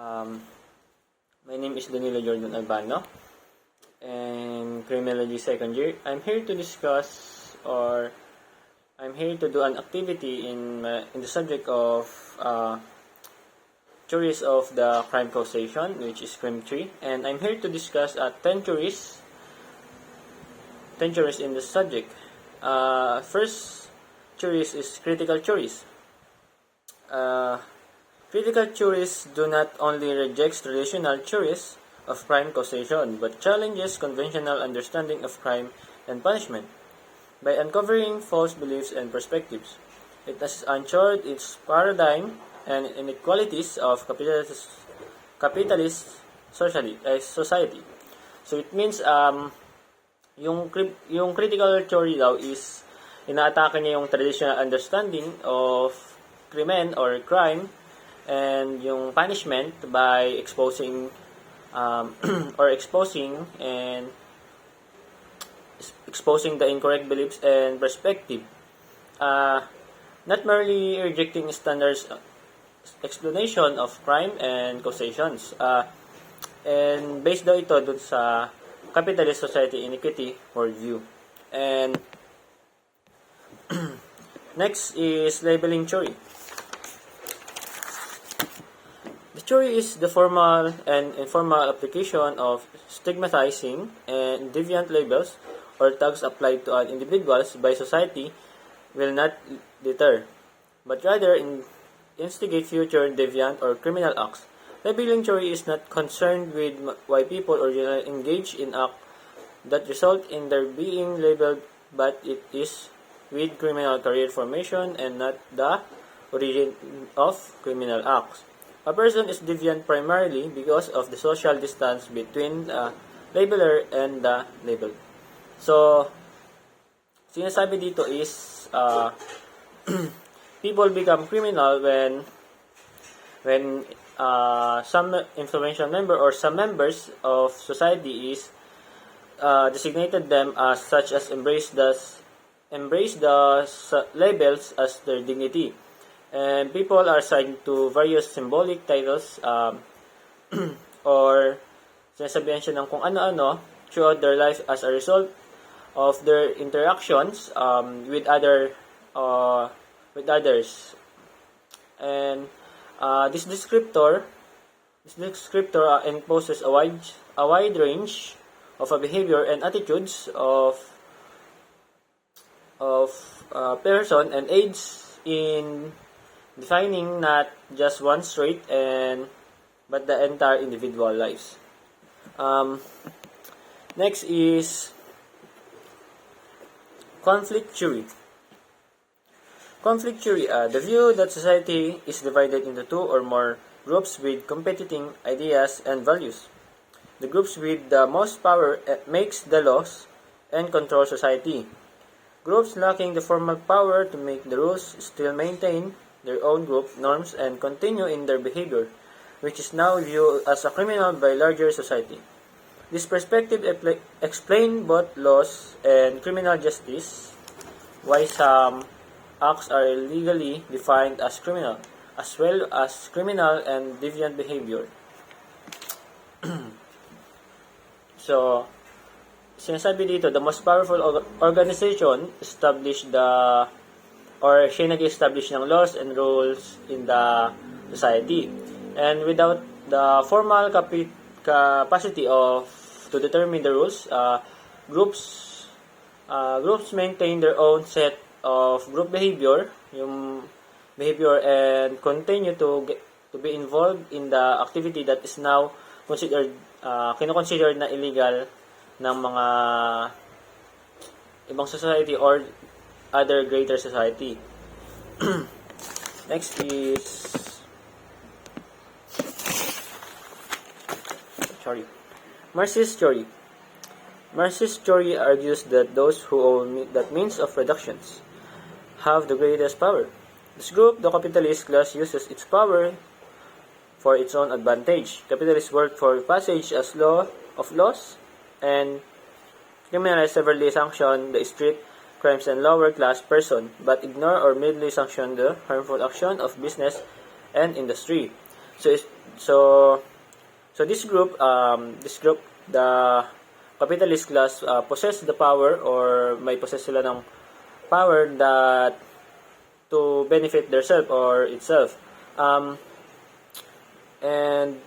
Um, my name is Danilo Jordan Albano, and Criminology second year. I'm here to do an activity in the subject of theories of the crime causation, which is crime tree, and I'm here to discuss 10 theories in the subject. First theories is critical theories. Critical theories do not only reject traditional theories of crime causation, but challenges conventional understanding of crime and punishment. By uncovering false beliefs and perspectives, it has uncharted its paradigm and inequalities of capitalist society. So it means yung critical theory daw is inaatake niya yung traditional understanding of krimen or crime and yung punishment by exposing the incorrect beliefs and perspective, not merely rejecting standards explanation of crime and causations, and based daw ito dun sa capitalist society inequity worldview. And next is labeling theory. The theory is the formal and informal application of stigmatizing and deviant labels or tags applied to an individual by society will not deter, but rather instigate future deviant or criminal acts. Labeling theory is not concerned with why people originally engage in acts that result in their being labeled, but it is with criminal career formation and not the origin of criminal acts. A person is deviant primarily because of the social distance between the labeler and the labeled. So, sinasabi dito is people become criminal when some influential member or some members of society is designated them as such as embrace the labels as their dignity. And people are assigned to various symbolic titles or sinasabihan siya ng kung ano-ano throughout their life as a result of their interactions with others. And this descriptor imposes a wide range of behavior and attitudes of person and aids in defining not just one trait but the entire individual lives. Next is conflict theory. Conflict theory, the view that society is divided into two or more groups with competing ideas and values. The groups with the most power makes the laws and control society. Groups lacking the formal power to make the rules still maintain their own group norms and continue in their behavior, which is now viewed as a criminal by larger society. This perspective explains both laws and criminal justice, why some acts are legally defined as criminal, as well as criminal and deviant behavior. So, sinasabi dito, the most powerful organization established siya nag-establish ng laws and rules in the society. And without the formal capacity to determine the rules, groups maintain their own set of group behavior, and continue to be involved in the activity that is now kinoconsidered na illegal ng mga ibang society or other greater society. Next is Marxist theory. Marxist theory argues that those who own that means of productions have the greatest power. This group, the capitalist class, uses its power for its own advantage. Capitalists work for passage as law of laws and criminalize severely sanction the street crimes and lower class person, but ignore or mildly sanction the harmful action of business and industry. So this group, the capitalist class, possess the power, or may possess sila ng power that to benefit themselves or itself. And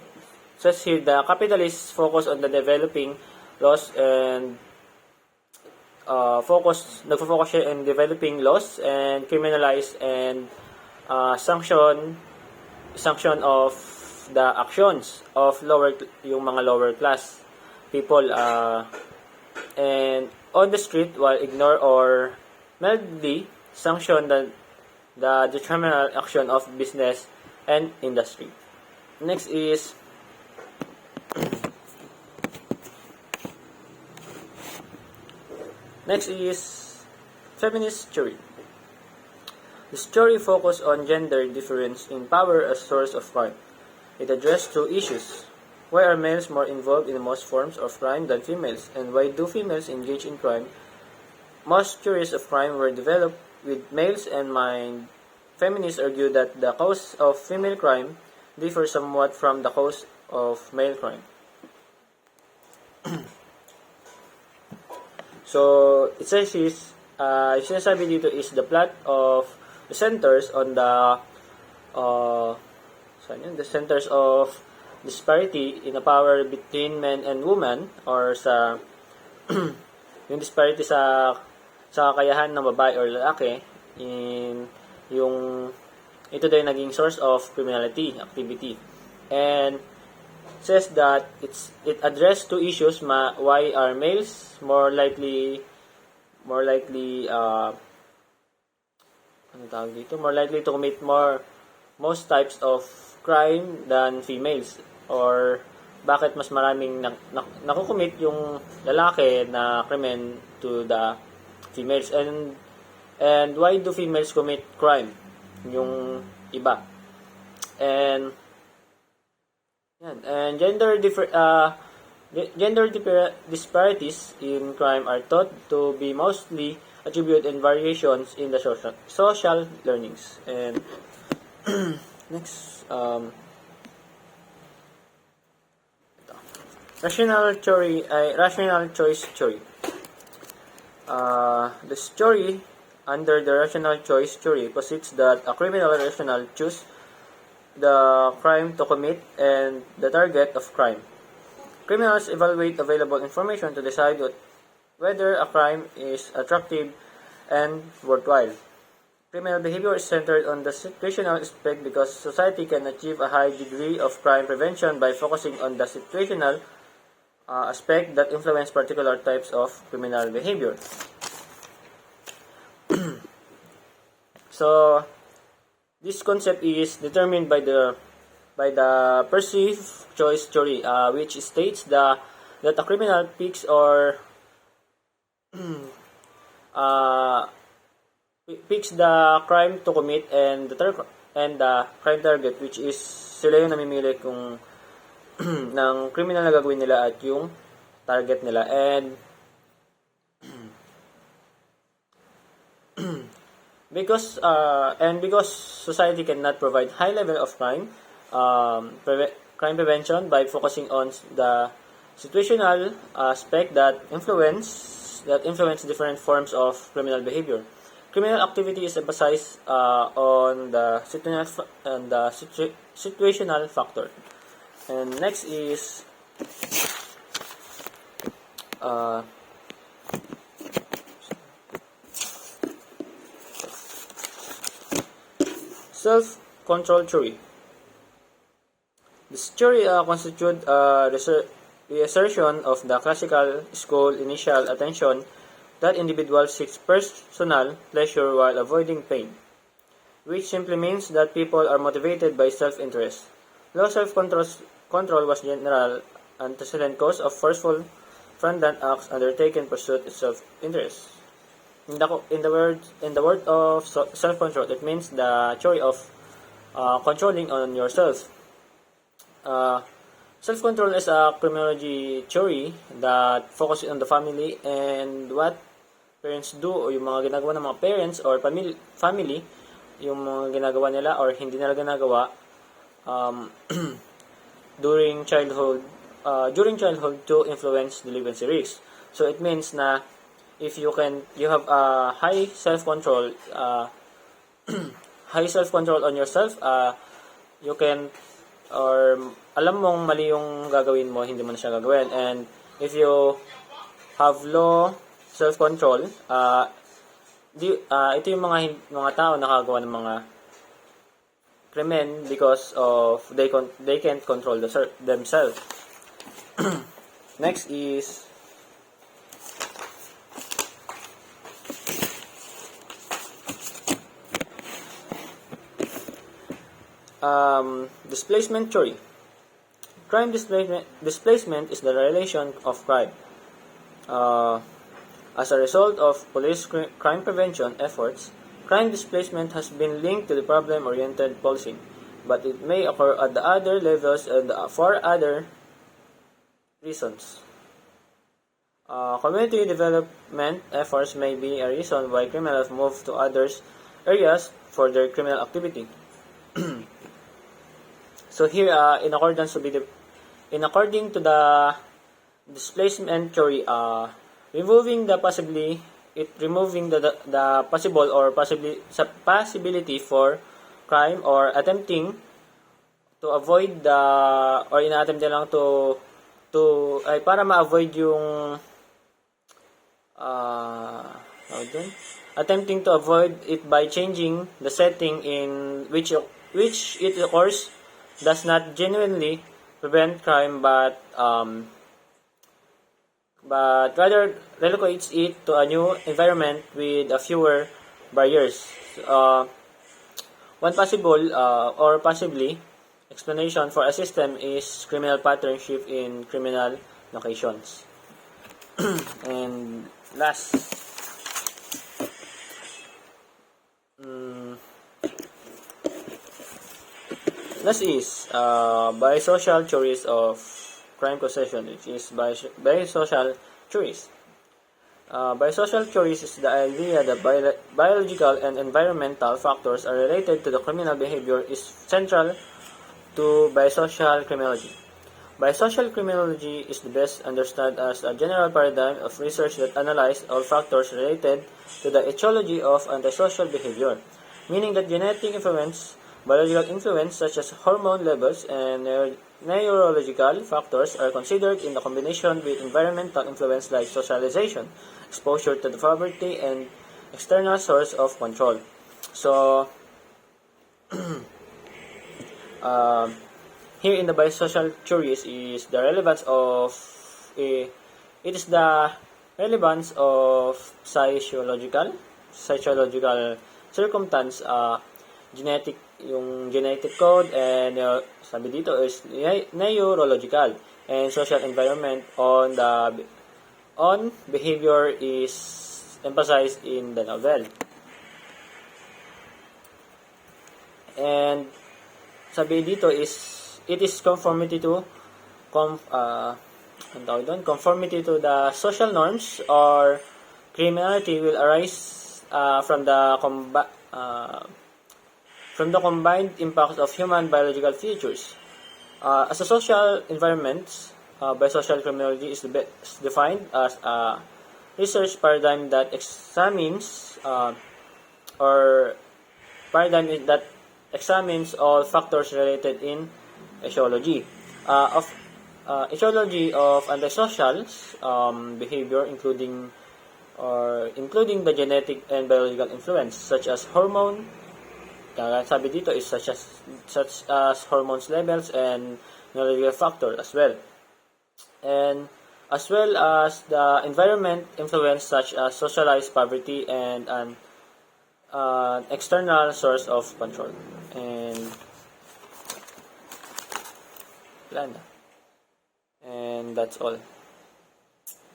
says here, the capitalists focus on the developing laws and nagfo-focus siya in developing laws and criminalize and sanction of the actions of yung mga lower class people, and on the street, while ignore or mildly sanction the detrimental action of business and industry. Next is feminist theory. This theory focuses on gender difference in power as source of crime. It addressed two issues. Why are males more involved in most forms of crime than females? And why do females engage in crime? Most theories of crime were developed with males in mind. Feminists argue that the cause of female crime differs somewhat from the cause of male crime. So, it says yung sinasabi dito is the plot of the centers on the centers of disparity in the power between men and women, or sa yung disparity sa kakayahan ng babae or lalaki, in yung ito daw yung naging source of criminality activity. And says that it addressed two issues. Why are males more likely more likely to commit most types of crime than females, or bakit mas maraming nakukumit yung lalaki na krimen to the females, and why do females commit crime yung iba, and gender disparities in crime are thought to be mostly attributed in variations in the social learnings. And next, rational choice theory. This theory, under the rational choice theory, posits that a criminal rational choose the crime to commit and the target of crime. Criminals evaluate available information to decide whether a crime is attractive and worthwhile. Criminal behavior is centered on the situational aspect because society can achieve a high degree of crime prevention by focusing on the situational aspect that influence particular types of criminal behavior. So, this concept is determined by the perceived choice theory, which states that a criminal picks the crime to commit and the crime target, which is sila yung namimili kung ng criminal na gagawin nila at yung target nila. And because society cannot provide high level of crime prevention by focusing on the situational aspect that influence different forms of criminal behavior. Criminal activity is emphasized on the situational factor. And next is self-control theory. This theory constitutes the assertion of the classical school initial attention that individuals seek personal pleasure while avoiding pain, which simply means that people are motivated by self-interest. Low self-control was general antecedent cause of forceful fraudulent acts undertaken pursuit of self-interest. In the word of self-control, it means the theory of controlling on yourself. Self-control is a criminology theory that focuses on the family and what parents do, o yung mga ginagawa ng mga parents or family, yung mga ginagawa nila or hindi nila ginagawa um, during childhood to influence delinquency risks. So it means na if you have a high self control on yourself, you can, or alam mong mali yung gagawin mo, hindi mo na siya gagawin. And if you have low self control, ito yung mga tao nakagawa ng mga krimen because of they can't control themselves. Next is displacement theory. Crime displacement is the relation of crime. As a result of police crime prevention efforts, crime displacement has been linked to the problem-oriented policing, but it may occur at the other levels and for other reasons. Community development efforts may be a reason why criminals move to other areas for their criminal activity. So here, according to the displacement theory, removing the possible or possibility for crime, or attempting to avoid ina-attempt lang para ma-avoid yung attempting to avoid it by changing the setting in which it occurs does not genuinely prevent crime, but rather relocates it to a new environment with fewer barriers. One possible or possibly explanation for a system is criminal pattern shift in criminal locations. And last, is biosocial theories of crime causation, which is biosocial theories. Biosocial theories is the idea that biological and environmental factors are related to the criminal behavior is central to biosocial criminology. Biosocial criminology is the best understood as a general paradigm of research that analyzes all factors related to the etiology of antisocial behavior, meaning that genetic influence, biological influence such as hormone levels, and neurological factors are considered in the combination with environmental influence like socialization, exposure to the poverty, and external source of control. So, here in the biosocial theories is the relevance of psychological circumstance, genetic code, and sabi dito is neurological and social environment on behavior is emphasized in the novel. And sabi dito is it is conformity to the social norms, or criminality will arise from the combined impacts of human biological features. As a social environment, biosocial criminology is defined as a research paradigm that examines all factors related in etiology of antisocial behavior, including the genetic and biological influence, such as hormone. Sabi dito is such as hormones levels and neurological factor as well, and as well as the environment influence such as socialized poverty and an external source of control. And that's all.